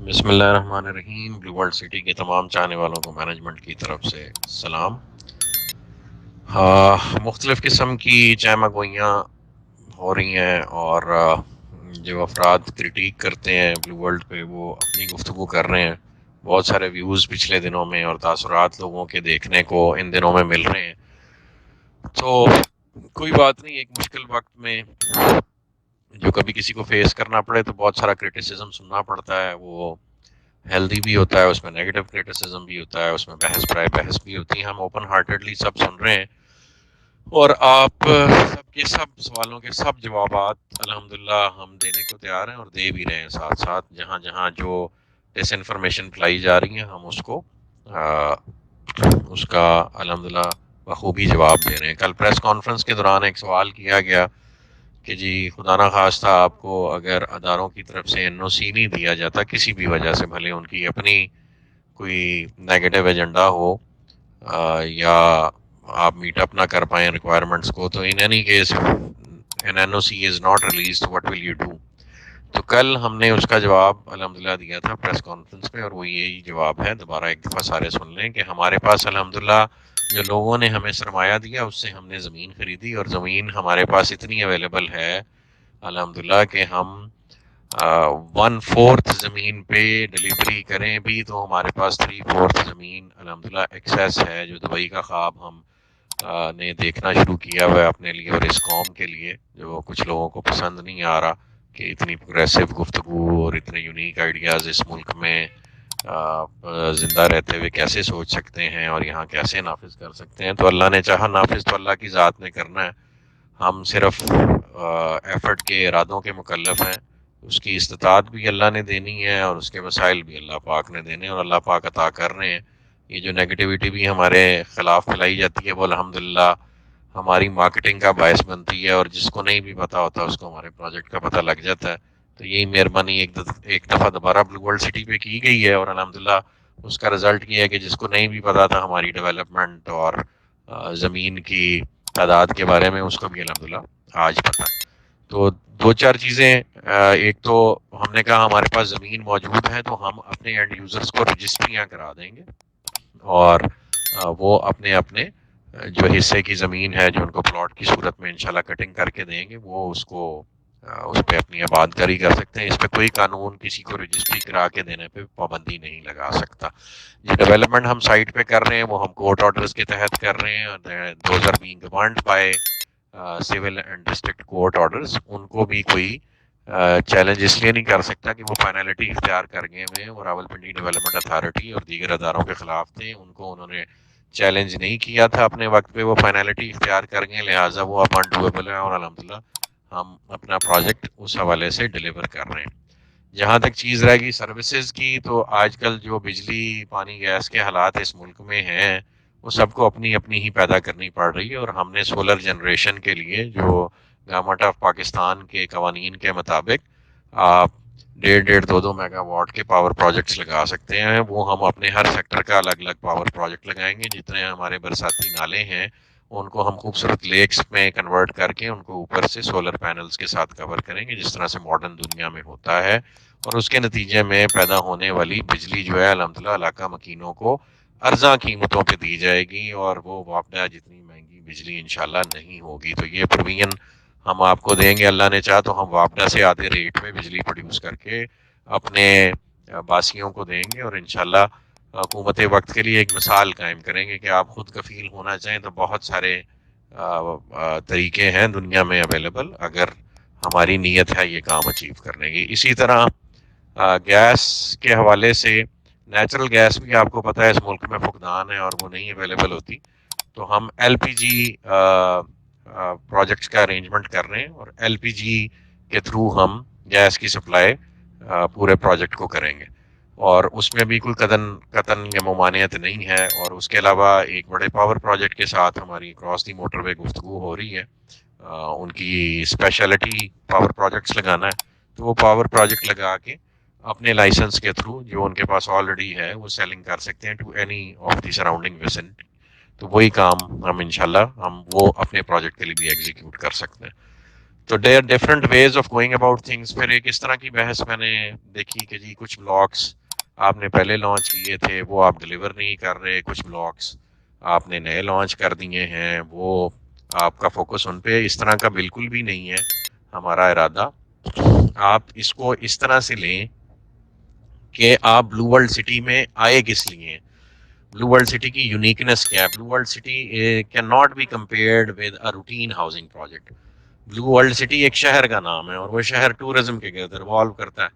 بسم اللہ الرحمن الرحیم۔ بلو ورلڈ سٹی کے تمام چاہنے والوں کو مینجمنٹ کی طرف سے سلام۔ مختلف قسم کی چائمہ گوئیاں ہو رہی ہیں اور جو افراد کرٹیک کرتے ہیں بلو ورلڈ پہ وہ اپنی گفتگو کر رہے ہیں۔ بہت سارے ویوز پچھلے دنوں میں اور تاثرات لوگوں کے دیکھنے کو ان دنوں میں مل رہے ہیں۔ تو کوئی بات نہیں، ایک مشکل وقت میں جو کبھی کسی کو فیس کرنا پڑے تو بہت سارا کرٹیسزم سننا پڑتا ہے۔ وہ ہیلدی بھی ہوتا ہے، اس میں نیگیٹو کرٹیسزم بھی ہوتا ہے، اس میں بحث برائے بحث بھی ہوتی ہے۔ ہم اوپن ہارٹیڈلی سب سن رہے ہیں اور آپ سب کے سب سوالوں کے سب جوابات الحمدللہ ہم دینے کو تیار ہیں اور دے بھی رہے ہیں۔ ساتھ ساتھ جہاں جہاں جو ڈس انفارمیشن پھیلائی جا رہی ہیں ہم اس کا الحمدللہ بخوبی جواب دے رہے ہیں۔ کل پریس کانفرنس کے دوران ایک سوال کیا گیا کہ جی خدا نخواستہ آپ کو اگر اداروں کی طرف سے این او سی نہیں دیا جاتا کسی بھی وجہ سے، بھلے ان کی اپنی کوئی نیگیٹو ایجنڈا ہو یا آپ میٹ اپ نہ کر پائیں ریکوائرمنٹس کو، تو in any case N N O C is not released what will you do? تو کل ہم نے اس کا جواب الحمدللہ دیا تھا پریس کانفرنس پہ، اور وہ یہی جواب ہے۔ دوبارہ ایک دفعہ سارے سن لیں کہ ہمارے پاس الحمدللہ جو لوگوں نے ہمیں سرمایہ دیا اس سے ہم نے زمین خریدی، اور زمین ہمارے پاس اتنی اویلیبل ہے الحمدللہ کہ ہم 1/4 زمین پہ ڈلیوری کریں بھی تو ہمارے پاس 3/4 زمین الحمدللہ ایکسیس ہے، جو دبئی کا خواب ہم نے دیکھنا شروع کیا ہوا ہے اپنے لیے اور اس قوم کے لیے، جو کچھ لوگوں کو پسند نہیں آ رہا کہ اتنی پروگریسو گفتگو اور اتنے یونیک آئیڈیاز اس ملک میں زندہ رہتے ہوئے کیسے سوچ سکتے ہیں اور یہاں کیسے نافذ کر سکتے ہیں۔ تو اللہ نے چاہا، نافذ تو اللہ کی ذات نے کرنا ہے، ہم صرف ایفرٹ کے ارادوں کے مکلف ہیں۔ اس کی استطاعت بھی اللہ نے دینی ہے اور اس کے وسائل بھی اللہ پاک نے دینے، اور اللہ پاک عطا کر رہے ہیں۔ یہ جو نیگیٹیوٹی بھی ہمارے خلاف پھیلائی جاتی ہے وہ الحمدللہ ہماری مارکیٹنگ کا باعث بنتی ہے، اور جس کو نہیں بھی پتا ہوتا اس کو ہمارے پروجیکٹ کا پتہ لگ جاتا ہے۔ تو یہی مہربانی ایک دفعہ دوبارہ بلو ورلڈ سٹی پہ کی گئی ہے، اور الحمدللہ اس کا رزلٹ یہ ہے کہ جس کو نہیں بھی پتا تھا ہماری ڈیولپمنٹ اور زمین کی تعداد کے بارے میں، اس کو بھی الحمدللہ آج پتہ۔ تو دو چار چیزیں، ایک تو ہم نے کہا ہمارے پاس زمین موجود ہے تو ہم اپنے اینڈ یوزرز کو رجسٹریاں کرا دیں گے، اور وہ اپنے اپنے جو حصے کی زمین ہے جو ان کو پلاٹ کی صورت میں انشاءاللہ کٹنگ کر کے دیں گے، وہ اس کو اس پہ اپنی آباد کاری کر سکتے ہیں۔ اس پہ کوئی قانون کسی کو رجسٹری کرا کے دینے پہ پابندی نہیں لگا سکتا۔ یہ ڈیولپمنٹ ہم سائٹ پہ کر رہے ہیں وہ ہم کورٹ آرڈرز کے تحت کر رہے ہیں، those are being governed by civil and district court orders. ان کو بھی کوئی چیلنج اس لیے نہیں کر سکتا کہ وہ فائنلٹی اختیار کر گئے ہوئے ہیں، اور راولپنڈی ڈیولپمنٹ اتھارٹی اور دیگر اداروں کے خلاف تھے، ان کو انہوں نے چیلنج نہیں کیا تھا اپنے وقت پہ، وہ فائنلٹی اختیار کر گئے، لہٰذا وہ اب انڈویبل ہے، اور الحمدللہ ہم اپنا پروجیکٹ اس حوالے سے ڈیلیور کر رہے ہیں۔ جہاں تک چیز رہے گی سروسز کی، تو آج کل جو بجلی پانی گیس کے حالات اس ملک میں ہیں وہ سب کو اپنی اپنی ہی پیدا کرنی پڑ رہی ہے، اور ہم نے سولر جنریشن کے لیے جو گورنمنٹ آف پاکستان کے قوانین کے مطابق آپ 1.5 میگا واٹ کے پاور پروجیکٹس لگا سکتے ہیں، وہ ہم اپنے ہر سیکٹر کا الگ الگ پاور پروجیکٹ لگائیں گے۔ جتنے ہمارے برساتی نالے ہیں ان کو ہم خوبصورت لیکس میں کنورٹ کر کے ان کو اوپر سے سولر پینلز کے ساتھ کور کریں گے، جس طرح سے ماڈرن دنیا میں ہوتا ہے، اور اس کے نتیجے میں پیدا ہونے والی بجلی جو ہے الحمدللہ علاقہ مکینوں کو ارزاں قیمتوں پہ دی جائے گی، اور وہ واپڈا جتنی مہنگی بجلی انشاءاللہ نہیں ہوگی۔ تو یہ پروین ہم آپ کو دیں گے، اللہ نے چاہا تو ہم واپڈا سے آدھے ریٹ میں بجلی پروڈیوس کر کے اپنے باسیوں کو دیں گے، اور انشاءاللہ حکومت وقت کے لیے ایک مثال قائم کریں گے کہ آپ خود کفیل ہونا چاہیں تو بہت سارے طریقے ہیں دنیا میں اویلیبل، اگر ہماری نیت ہے یہ کام اچیو کرنے کی۔ اسی طرح گیس کے حوالے سے نیچرل گیس بھی آپ کو پتہ ہے اس ملک میں فقدان ہے اور وہ نہیں اویلیبل ہوتی، تو ہم ایل پی جی پروجیکٹس کا ارینجمنٹ کر رہے ہیں، اور ایل پی جی کے تھرو ہم گیس کی سپلائی پورے پروجیکٹ کو کریں گے، اور اس میں بھی کوئی قطن یا ممانعت نہیں ہے۔ اور اس کے علاوہ ایک بڑے پاور پروجیکٹ کے ساتھ ہماری کراس دی موٹر وے گفتگو ہو رہی ہے، ان کی اسپیشلٹی پاور پروجیکٹس لگانا ہے، تو وہ پاور پروجیکٹ لگا کے اپنے لائسنس کے تھرو جو ان کے پاس آلریڈی ہے وہ سیلنگ کر سکتے ہیں to any of the surrounding vacant. تو وہی کام ہم انشاءاللہ ہم وہ اپنے پروجیکٹ کے لیے بھی ایگزیکیوٹ کر سکتے ہیں۔ تو there different ways of going about things. پھر ایک اس طرح کی بحث میں نے دیکھی کہ جی کچھ بلاکس آپ نے پہلے لانچ کیے تھے وہ آپ ڈلیور نہیں کر رہے, کچھ بلاکس آپ نے نئے لانچ کر دیے ہیں وہ آپ کا فوکس ان پہ اس طرح کا بالکل بھی نہیں ہے. ہمارا ارادہ آپ اس کو اس طرح سے لیں کہ آپ بلو ورلڈ سٹی میں آئے کس لیے, بلو ورلڈ سٹی کی یونیکنیس کیا ہے. Blue World City can not be compared with a routine housing project. Blue World City ایک شہر کا نام ہے اور وہ شہر ٹورزم کے گرد ریوالو کرتا ہے,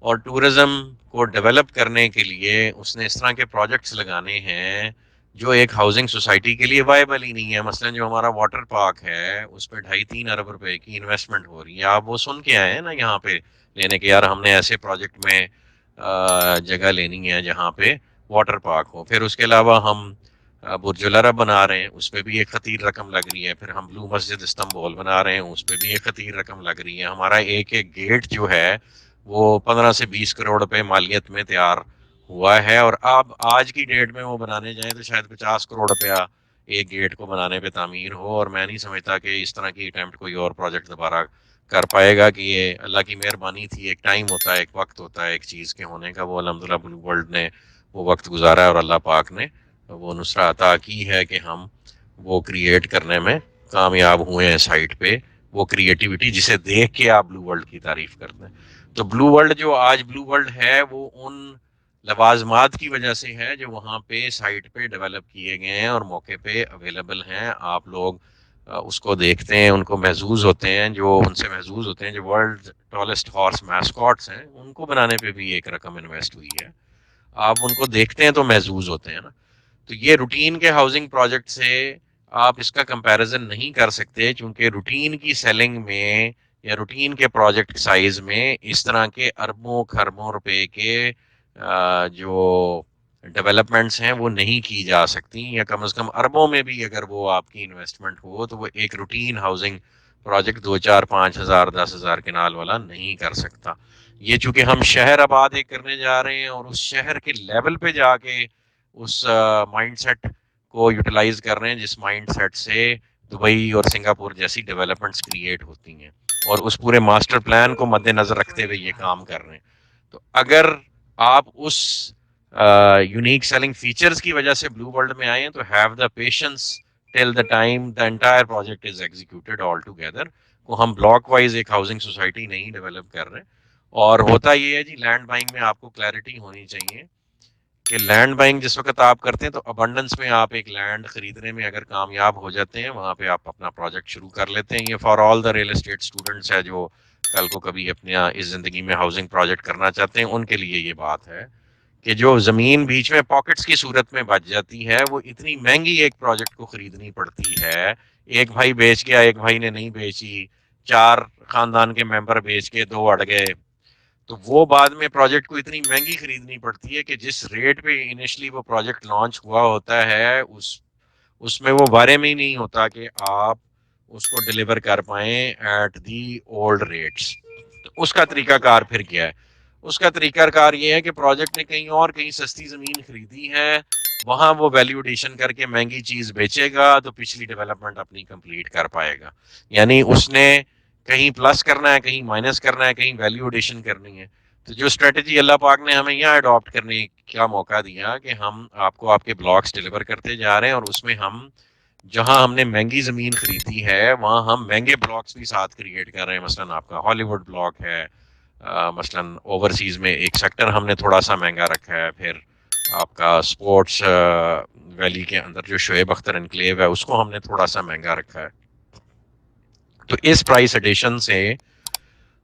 اور ٹورزم کو ڈیولپ کرنے کے لیے اس نے اس طرح کے پروجیکٹس لگانے ہیں جو ایک ہاؤسنگ سوسائٹی کے لیے وائبل ہی نہیں ہے. مثلا جو ہمارا واٹر پارک ہے اس پہ 2.5-3 ارب روپے کی انویسٹمنٹ ہو رہی ہے. آپ وہ سن کے آئے ہیں نا یہاں پہ لینے کے, یار ہم نے ایسے پروجیکٹ میں جگہ لینی ہے جہاں پہ واٹر پارک ہو. پھر اس کے علاوہ ہم برج العرب بنا رہے ہیں, اس پہ بھی ایک خطیر رقم لگ رہی ہے. پھر ہم بلو مسجد استنبول بنا رہے ہیں, اس پہ بھی ایک خطیر رقم لگ رہی ہے. ہمارا ایک ایک گیٹ جو ہے وہ 15 سے 20 کروڑ روپے مالیت میں تیار ہوا ہے, اور اب آج کی ڈیٹ میں وہ بنانے جائیں تو شاید 50 کروڑ روپیہ ایک گیٹ کو بنانے پہ تعمیر ہو. اور میں نہیں سمجھتا کہ اس طرح کی اٹیمپٹ کوئی اور پروجیکٹ دوبارہ کر پائے گا. کہ یہ اللہ کی مہربانی تھی, ایک ٹائم ہوتا ہے, ایک وقت ہوتا ہے ایک چیز کے ہونے کا, وہ الحمدللہ بلو ورلڈ نے وہ وقت گزارا ہے اور اللہ پاک نے وہ نصرہ عطا کی ہے کہ ہم وہ کریٹ کرنے میں کامیاب ہوئے ہیں سائٹ پہ. وہ کریٹیوٹی جسے دیکھ کے آپ بلو ورلڈ کی تعریف کرتے ہیں. تو بلو ورلڈ جو آج بلو ورلڈ ہے وہ ان لوازمات کی وجہ سے ہے جو وہاں پہ سائٹ پہ ڈیولپ کیے گئے ہیں اور موقع پہ اویلیبل ہیں. آپ لوگ اس کو دیکھتے ہیں, ان کو محظوظ ہوتے ہیں, جو ان سے محظوظ ہوتے ہیں, جو ورلڈ ٹالسٹ ہارس میسکاٹس ہیں ان کو بنانے پہ بھی ایک رقم انویسٹ ہوئی ہے. آپ ان کو دیکھتے ہیں تو محظوظ ہوتے ہیں نا. تو یہ روٹین کے ہاؤسنگ پروجیکٹ سے آپ اس کا کمپیریزن نہیں کر سکتے, چونکہ روٹین کی سیلنگ میں یا روٹین کے پروجیکٹ سائز میں اس طرح کے اربوں خربوں روپے کے جو ڈیولپمنٹس ہیں وہ نہیں کی جا سکتی, یا کم از کم اربوں میں بھی اگر وہ آپ کی انویسٹمنٹ ہو تو وہ ایک روٹین ہاؤسنگ پروجیکٹ 2 4 5 ہزار 10 ہزار کنال والا نہیں کر سکتا. یہ چونکہ ہم شہر آباد ایک کرنے جا رہے ہیں اور اس شہر کے لیول پہ جا کے اس مائنڈ سیٹ کو یوٹیلائز کر رہے ہیں جس مائنڈ سیٹ سے دبئی اور سنگاپور جیسی ڈیولپمنٹس کریٹ ہوتی ہیں, اور اس پورے ماسٹر پلان کو مد نظر رکھتے ہوئے یہ کام کر رہے ہیں. تو اگر آپ اس یونیک سیلنگ فیچرز کی وجہ سے بلو ورلڈ میں آئے ہیں تو have the patience till the time the entire project is executed all together. کو ہم بلاک وائز ایک ہاؤسنگ سوسائٹی نہیں ڈیولپ کر رہے. اور ہوتا یہ ہے جی لینڈ بائنگ میں آپ کو کلیئرٹی ہونی چاہیے کہ لینڈ بائنگ جس وقت آپ کرتے ہیں تو ابنڈنس میں آپ ایک لینڈ خریدنے میں اگر کامیاب ہو جاتے ہیں وہاں پہ آپ اپنا پروجیکٹ شروع کر لیتے ہیں. یہ for all the real estate students ہے جو کل کو کبھی اپنے اس زندگی میں ہاؤسنگ پروجیکٹ کرنا چاہتے ہیں, ان کے لیے یہ بات ہے کہ جو زمین بیچ میں پاکٹس کی صورت میں بچ جاتی ہے وہ اتنی مہنگی ایک پروجیکٹ کو خریدنی پڑتی ہے. ایک بھائی بیچ گیا, ایک بھائی نے نہیں بیچی, 4 خاندان کے ممبر بیچ کے 2 اڑ گئے, تو وہ بعد میں پروجیکٹ کو اتنی مہنگی خریدنی پڑتی ہے کہ جس ریٹ پہ انیشلی وہ پروجیکٹ لانچ ہوا ہوتا ہے اس میں وہ بارے میں ہی نہیں ہوتا کہ آپ اس کو ڈلیور کر پائیں ایٹ دی اولڈ ریٹس. اس کا طریقہ کار پھر کیا ہے؟ اس کا طریقہ کار یہ ہے کہ پروجیکٹ نے کہیں اور کہیں سستی زمین خریدی ہے, وہاں وہ ویلیو ایڈیشن کر کے مہنگی چیز بیچے گا تو پچھلی ڈیولپمنٹ اپنی کمپلیٹ کر پائے گا. یعنی اس نے کہیں پلس کرنا ہے, کہیں مائنس کرنا ہے, کہیں ویلیو ایڈیشن کرنی ہے. تو جو اسٹریٹجی اللہ پاک نے ہمیں یہاں اڈاپٹ کرنے کا موقع دیا کہ ہم آپ کو آپ کے بلاکس ڈلیور کرتے جا رہے ہیں, اور اس میں ہم جہاں ہم نے مہنگی زمین خریدی ہے وہاں ہم مہنگے بلاکس بھی ساتھ کریٹ کر رہے ہیں. مثلا آپ کا ہالی ووڈ بلاک ہے, مثلا اوورسیز میں ایک سیکٹر ہم نے تھوڑا سا مہنگا رکھا ہے. پھر آپ کا اسپورٹس ویلی کے اندر جو شعیب اختر انکلیو ہے اس کو ہم نے تھوڑا سا مہنگا رکھا ہے. تو اس پرائس ایڈیشن سے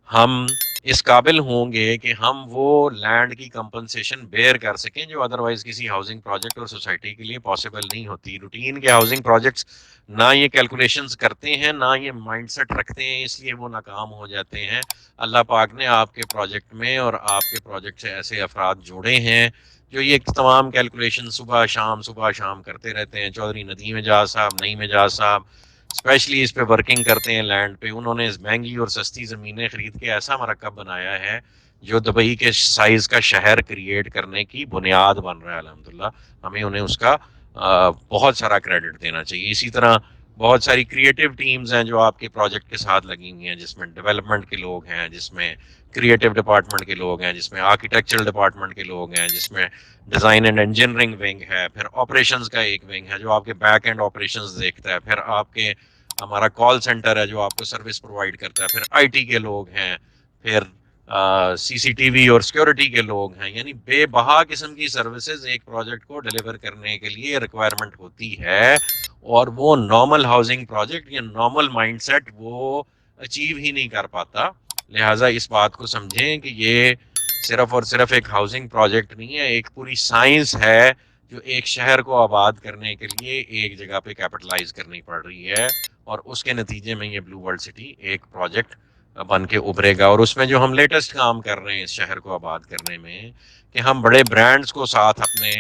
ہم اس قابل ہوں گے کہ ہم وہ لینڈ کی کمپنسیشن بیئر کر سکیں جو ادروائز کسی ہاؤسنگ پروجیکٹ اور سوسائٹی کے لیے پاسبل نہیں ہوتی. روٹین کے ہاؤسنگ پروجیکٹس نہ یہ کیلکولیشنز کرتے ہیں, نہ یہ مائنڈ سیٹ رکھتے ہیں, اس لیے وہ ناکام ہو جاتے ہیں. اللہ پاک نے آپ کے پروجیکٹ میں اور آپ کے پروجیکٹ سے ایسے افراد جوڑے ہیں جو یہ تمام کیلکولیشن صبح شام کرتے رہتے ہیں. چودھری ندیم اعجاز صاحب, نعیم اعجاز صاحب اسپیشلی اس پہ ورکنگ کرتے ہیں لینڈ پہ. انہوں نے مہنگی اور سستی زمینیں خرید کے ایسا مرکب بنایا ہے جو دبئی کے سائز کا شہر کریٹ کرنے کی بنیاد بن رہا ہے. الحمدللہ ہمیں انہیں اس کا بہت سارا کریڈٹ دینا چاہیے. اسی طرح بہت ساری کریٹو ٹیمز ہیں جو آپ کے پروجیکٹ کے ساتھ لگی ہوئی ہیں، جس میں ڈیولپمنٹ کے لوگ ہیں، جس میں کریٹو ڈپارٹمنٹ کے لوگ ہیں، جس میں آرکیٹیکچرل ڈپارٹمنٹ کے لوگ ہیں، جس میں ڈیزائن اینڈ انجینئرنگ ونگ ہے، پھر آپریشنز کا ایک ونگ ہے جو آپ کے بیک اینڈ آپریشنز دیکھتا ہے، پھر آپ کے ہمارا کال سینٹر ہے جو آپ کو سروس پرووائڈ کرتا ہے، پھر آئی ٹی کے لوگ ہیں، پھر سی سی ٹی وی اور سیکورٹی کے لوگ ہیں. یعنی بے بہا قسم کی سروسز ایک پروجیکٹ کو ڈلیور کرنے کے لیے ریکوائرمنٹ ہوتی ہے، اور وہ نارمل ہاؤسنگ پروجیکٹ یا نارمل مائنڈ سیٹ وہ اچیو ہی نہیں کر پاتا. لہٰذا اس بات کو سمجھیں کہ یہ صرف اور صرف ایک ہاؤسنگ پروجیکٹ نہیں ہے، ایک پوری سائنس ہے جو ایک شہر کو آباد کرنے کے لیے ایک جگہ پہ کیپٹلائز کرنی پڑ رہی ہے، اور اس کے نتیجے میں یہ بلو ورلڈ سٹی ایک پروجیکٹ بن کے ابھرے گا. اور اس میں جو ہم لیٹسٹ کام کر رہے ہیں اس شہر کو آباد کرنے میں، کہ ہم بڑے برانڈز کو ساتھ اپنے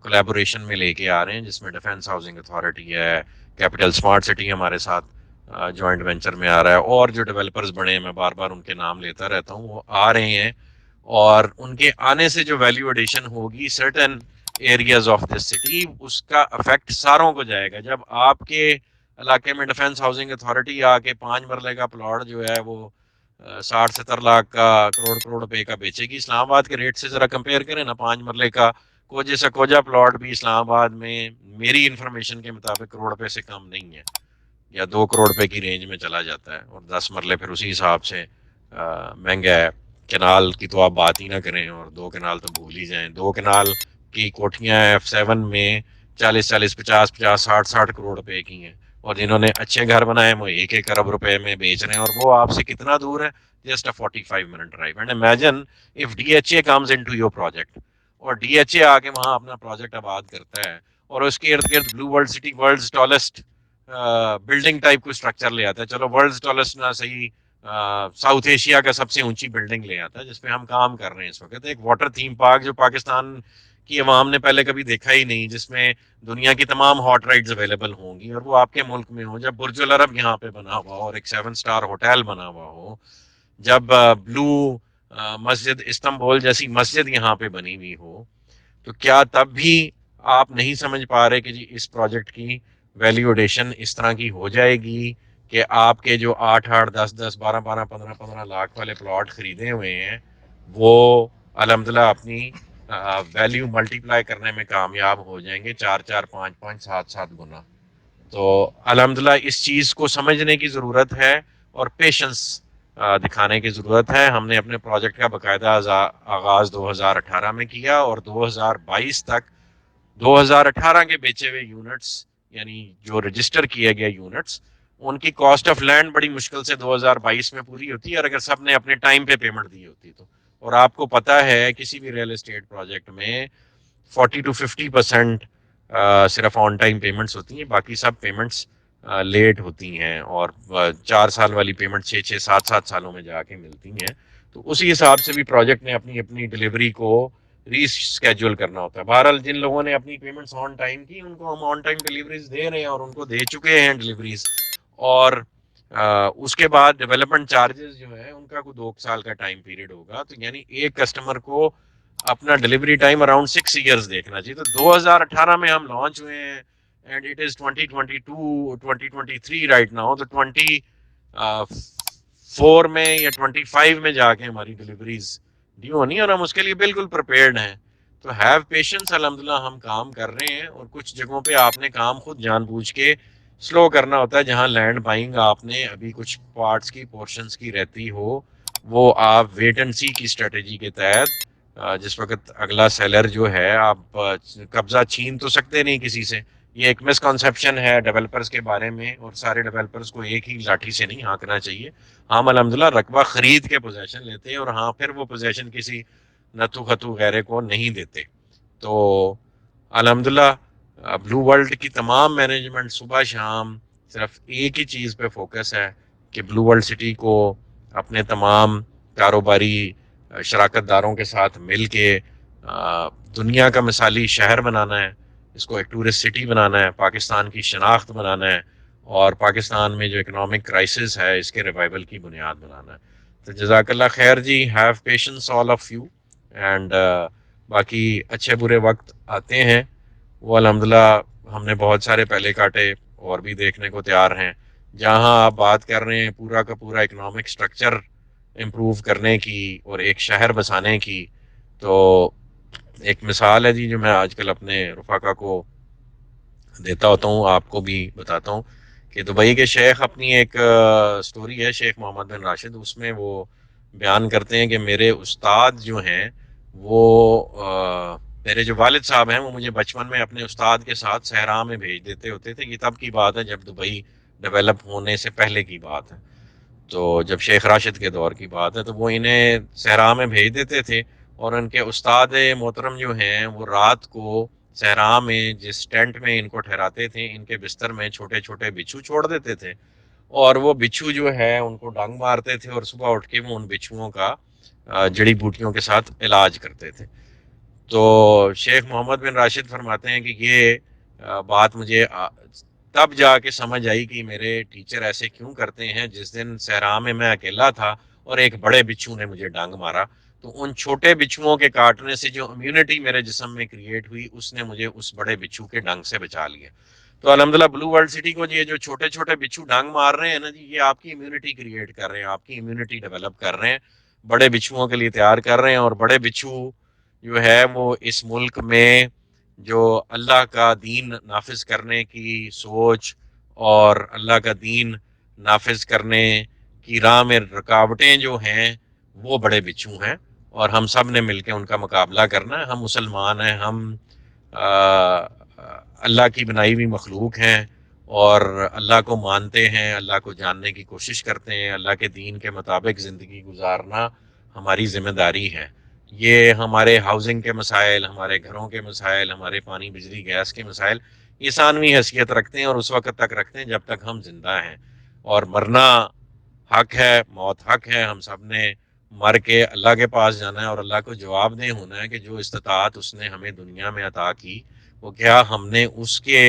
کولیبوریشن میں لے کے آ رہے ہیں، جس میں ڈیفنس ہاؤسنگ اتھارٹی ہے، کیپٹل اسمارٹ سٹی ہمارے ساتھ جوائنٹ وینچر میں آ رہا ہے، اور جو ڈیولپرز بڑے ہیں میں بار بار ان کے نام لیتا رہتا ہوں وہ آ رہے ہیں. اور ان کے آنے سے جو ویلیو ایڈیشن ہوگی certain areas of this city, اس کا افیکٹ ساروں کو جائے گا. جب آپ کے علاقے میں ڈیفنس ہاؤسنگ اتھارٹی آ کے 5 مرلے کا پلاٹ جو ہے وہ 60-70 لاکھ کا کروڑ کروڑ روپے کا بیچے گی، اسلام آباد کے ریٹ سے ذرا کمپیئر کریں نا. 5 مرلے کا کوجے سے کوجا پلاٹ بھی اسلام آباد میں میری انفارمیشن کے مطابق کروڑ روپے سے کم نہیں ہے، یا 2 کروڑ روپے کی رینج میں چلا جاتا ہے، اور 10 مرلے پھر اسی حساب سے مہنگا ہے. کنال کی تو آپ بات ہی نہ کریں، اور 2 کنال تو بھول ہی جائیں. 2 کنال کی کوٹھیاں F7 میں 40-40 50-50 60-60 کروڑ روپے کی ہیں، اور جنہوں نے اچھے گھر بنائے ہیں وہ 1-1 ارب روپے میں بیچ رہے ہیں، اور وہ آپ سے کتنا دور ہے؟ Just 45 minute drive. And imagine if D H A comes into your project, اور ڈی ایچ اے آ کے وہاں اپنا پروجیکٹ آباد کرتا ہے، اور اس کے ارد گرد Blue World City world's tallest building type کو اسٹرکچر لے آتا ہے. چلو ورلڈز ٹالسٹ نہ صحیح، ساؤتھ ایشیا کا سب سے اونچی بلڈنگ لے آتا ہے، جس پہ ہم کام کر رہے ہیں اس وقت. ایک واٹر تھیم پارک جو پاکستان کی عوام نے پہلے کبھی دیکھا ہی نہیں، جس میں دنیا کی تمام ہاٹ رائڈز اویلیبل ہوں گی، اور وہ آپ کے ملک میں ہوں. جب برج العرب یہاں پہ بنا ہوا ہو، اور ایک 7 اسٹار ہوٹل بنا ہوا ہو، جب بلو مسجد استنبول جیسی مسجد یہاں پہ بنی ہوئی ہو، تو کیا تب بھی آپ نہیں سمجھ پا رہے کہ جی اس پروجیکٹ کی ویلیو ایڈیشن اس طرح کی ہو جائے گی کہ آپ کے جو 8-8 10-10 12-12 15-15 لاکھ والے پلاٹ خریدے ہوئے ہیں وہ الحمدللہ اپنی ویلیو ملٹی پلائی کرنے میں کامیاب ہو جائیں گے، 4-4 5-5 7-7 گنا. تو الحمدللہ اس چیز کو سمجھنے کی ضرورت ہے، اور پیشنس دکھانے کی ضرورت ہے. ہم نے اپنے پروجیکٹ کا باقاعدہ آغاز 2018 میں کیا، اور 2022 تک 2018 کے بیچے ہوئے یونٹس، یعنی جو رجسٹر کیے گئے یونٹس، ان کی کاسٹ آف لینڈ بڑی مشکل سے 2022 میں پوری ہوتی ہے، اور اگر سب نے اپنے ٹائم پہ پیمنٹ دی ہوتی تو. اور آپ کو پتا ہے کسی بھی ریئل اسٹیٹ پروجیکٹ میں 40-50% صرف آن ٹائم پیمنٹس ہوتی ہیں، باقی سب پیمنٹس لیٹ ہوتی ہیں، اور 4 سال والی پیمنٹ 6-6 7-7 سالوں میں جا کے ملتی ہیں. تو اسی حساب سے بھی پروجیکٹ نے اپنی اپنی ڈلیوری کو ری اسکیجول کرنا ہوتا ہے. بہرحال جن لوگوں نے اپنی پیمنٹس آن ٹائم کی ان کو ہم آن ٹائم ڈلیوریز دے رہے ہیں، اور ان کو دے چکے ہیں ڈلیوریز. اور اس کے بعد ڈیولپمنٹ چارجز جو ہے ان کا کوئی 2 سال کا ٹائم پیریڈ ہوگا. تو یعنی ایک کسٹمر کو اپنا ڈلیوری ٹائم اراؤنڈ 6 ایئرز دیکھنا چاہیے. تو 2018 میں ہم لانچ ہوئے ہیں، and it is 2022-2023 right now. تو 24 میں یا 25 میں جا کے ہماری ڈلیوریز ڈیو ہونی ہے، اور ہم اس کے لیے بالکل پریپیئرڈ ہیں. تو ہیو پیشنس. الحمدللہ ہم کام کر رہے ہیں، اور کچھ جگہوں پہ آپ نے کام خود جان بوجھ کے سلو کرنا ہوتا ہے. جہاں لینڈ بائنگ آپ نے ابھی کچھ پارٹس کی پورشنز کی رہتی ہو، وہ آپ ویٹ اینڈ سی کی اسٹریٹجی کے تحت، جس وقت اگلا سیلر جو ہے، آپ قبضہ چھین تو سکتے نہیں کسی سے. یہ ایک مسکنسیپشن ہے ڈیولپرز کے بارے میں، اور سارے ڈیولپرز کو ایک ہی لاٹھی سے نہیں ہانکنا چاہیے. ہم الحمدللہ رقبہ خرید کے پوزیشن لیتے ہیں، اور ہاں پھر وہ پوزیشن کسی نتو خطو غیرے کو نہیں دیتے. تو الحمدللہ بلو ورلڈ کی تمام مینجمنٹ صبح شام صرف ایک ہی چیز پہ فوکس ہے کہ بلو ورلڈ سٹی کو اپنے تمام کاروباری شراکت داروں کے ساتھ مل کے دنیا کا مثالی شہر بنانا ہے، اس کو ایک ٹورسٹ سٹی بنانا ہے، پاکستان کی شناخت بنانا ہے، اور پاکستان میں جو اکنامک کرائسس ہے اس کے ریوائول کی بنیاد بنانا ہے. تو جزاک اللہ خیر جی. Have patience all of you. And باقی اچھے برے وقت آتے ہیں، وہ الحمدللہ ہم نے بہت سارے پہلے کاٹے، اور بھی دیکھنے کو تیار ہیں. جہاں آپ بات کر رہے ہیں پورا کا پورا اکنامک سٹرکچر امپروو کرنے کی اور ایک شہر بسانے کی، تو ایک مثال ہے جی جو میں آج کل اپنے رفقا کو دیتا ہوتا ہوں، آپ کو بھی بتاتا ہوں کہ دبئی کے شیخ اپنی ایک سٹوری ہے شیخ محمد بن راشد، اس میں وہ بیان کرتے ہیں کہ میرے استاد جو ہیں وہ میرے جو والد صاحب ہیں وہ مجھے بچپن میں اپنے استاد کے ساتھ صحرا میں بھیج دیتے ہوتے تھے. یہ تب کی بات ہے جب دبئی ڈیولپ ہونے سے پہلے کی بات ہے، تو جب شیخ راشد کے دور کی بات ہے تو وہ انہیں صحرا میں بھیج دیتے تھے، اور ان کے استاد محترم جو ہیں وہ رات کو صحرا میں جس ٹینٹ میں ان کو ٹھہراتے تھے ان کے بستر میں چھوٹے چھوٹے بچھو چھوڑ دیتے تھے، اور وہ بچھو جو ہے ان کو ڈنگ مارتے تھے اور صبح اٹھ کے وہ ان بچھوؤں کا جڑی بوٹیوں کے ساتھ علاج کرتے تھے. تو شیخ محمد بن راشد فرماتے ہیں کہ یہ بات مجھے تب جا کے سمجھ آئی کہ میرے ٹیچر ایسے کیوں کرتے ہیں. جس دن صحرا میں اکیلا تھا اور ایک بڑے بچھو نے مجھے ڈانگ مارا، تو ان چھوٹے بچھوؤں کے کاٹنے سے جو امیونٹی میرے جسم میں کریٹ ہوئی اس نے مجھے اس بڑے بچھو کے ڈنگ سے بچا لیا. تو الحمدللہ بلو ورلڈ سٹی کو یہ جو چھوٹے چھوٹے بچھو ڈنگ مار رہے ہیں نا جی، یہ آپ کی امیونٹی کریٹ کر رہے ہیں، آپ کی امیونٹی ڈیولپ کر رہے ہیں، بڑے بچھوؤں کے لیے تیار کر رہے ہیں. اور بڑے بچھو جو ہے وہ اس ملک میں جو اللہ کا دین نافذ کرنے کی سوچ اور اللہ کا دین نافذ کرنے کی راہ میں رکاوٹیں جو ہیں وہ بڑے بچھو ہیں، اور ہم سب نے مل کے ان کا مقابلہ کرنا ہے. ہم مسلمان ہیں، ہم اللہ کی بنائی ہوئی مخلوق ہیں اور اللہ کو مانتے ہیں، اللہ کو جاننے کی کوشش کرتے ہیں، اللہ کے دین کے مطابق زندگی گزارنا ہماری ذمہ داری ہے. یہ ہمارے ہاؤسنگ کے مسائل، ہمارے گھروں کے مسائل، ہمارے پانی بجلی گیس کے مسائل یہ ثانوی حیثیت رکھتے ہیں اور اس وقت تک رکھتے ہیں جب تک ہم زندہ ہیں. اور مرنا حق ہے، موت حق ہے، ہم سب نے مر کے اللہ کے پاس جانا ہے اور اللہ کو جواب دہ ہونا ہے کہ جو استطاعت اس نے ہمیں دنیا میں عطا کی وہ کیا ہم نے اس کے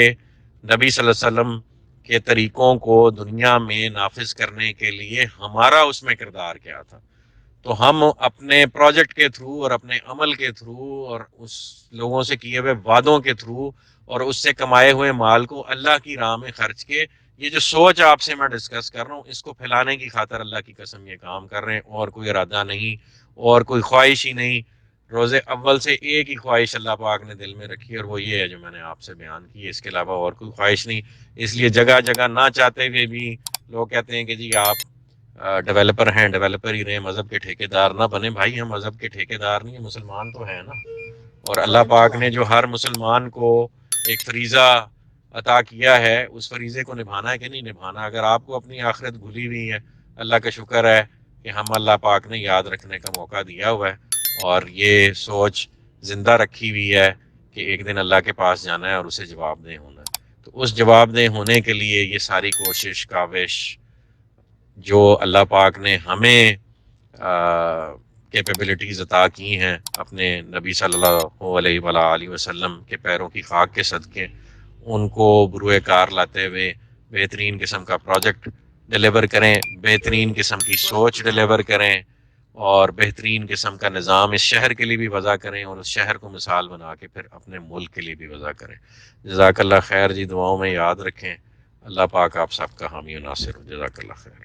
نبی صلی اللہ علیہ وسلم کے طریقوں کو دنیا میں نافذ کرنے کے لیے ہمارا اس میں کردار کیا تھا. تو ہم اپنے پروجیکٹ کے تھرو اور اپنے عمل کے تھرو اور اس لوگوں سے کیے ہوئے وعدوں کے تھرو اور اس سے کمائے ہوئے مال کو اللہ کی راہ میں خرچ کے، یہ جو سوچ آپ سے میں ڈسکس کر رہا ہوں اس کو پھیلانے کی خاطر اللہ کی قسم یہ کام کر رہے ہیں، اور کوئی ارادہ نہیں اور کوئی خواہش ہی نہیں. روزے اول سے ایک ہی خواہش اللہ پاک نے دل میں رکھی اور وہ یہ ہے جو میں نے آپ سے بیان کی ہے، اس کے علاوہ اور کوئی خواہش نہیں. اس لیے جگہ جگہ نہ چاہتے ہوئے بھی لوگ کہتے ہیں کہ جی آپ ڈیولپر ہیں، ڈیولپر ہی رہے، مذہب کے ٹھیکیدار نہ بنے. بھائی ہم مذہب کے ٹھیکیدار نہیں، مسلمان تو ہیں نا، اور اللہ پاک نے جو ہر مسلمان کو ایک فریضہ عطا کیا ہے اس فریضے کو نبھانا ہے کہ نہیں نبھانا. اگر آپ کو اپنی آخرت بھولی ہوئی ہے، اللہ کا شکر ہے کہ ہم اللہ پاک نے یاد رکھنے کا موقع دیا ہوا ہے اور یہ سوچ زندہ رکھی ہوئی ہے کہ ایک دن اللہ کے پاس جانا ہے اور اسے جواب دہ ہونا ہے. تو اس جواب دہ ہونے کے لیے یہ ساری کوشش کاوش جو اللہ پاک نے ہمیں کیپیبلٹیز عطا کی ہیں اپنے نبی صلی اللہ علیہ وآلہ وسلم کے پیروں کی خاک کے صدقے، ان کو بروئے کار لاتے ہوئے بہترین قسم کا پروجیکٹ ڈیلیور کریں، بہترین قسم کی سوچ ڈیلیور کریں اور بہترین قسم کا نظام اس شہر کے لیے بھی وضع کریں اور اس شہر کو مثال بنا کے پھر اپنے ملک کے لیے بھی وضع کریں. جزاک اللہ خیر جی، دعاؤں میں یاد رکھیں. اللہ پاک آپ سب کا حامی و ناصر ہو. جزاک اللہ خیر.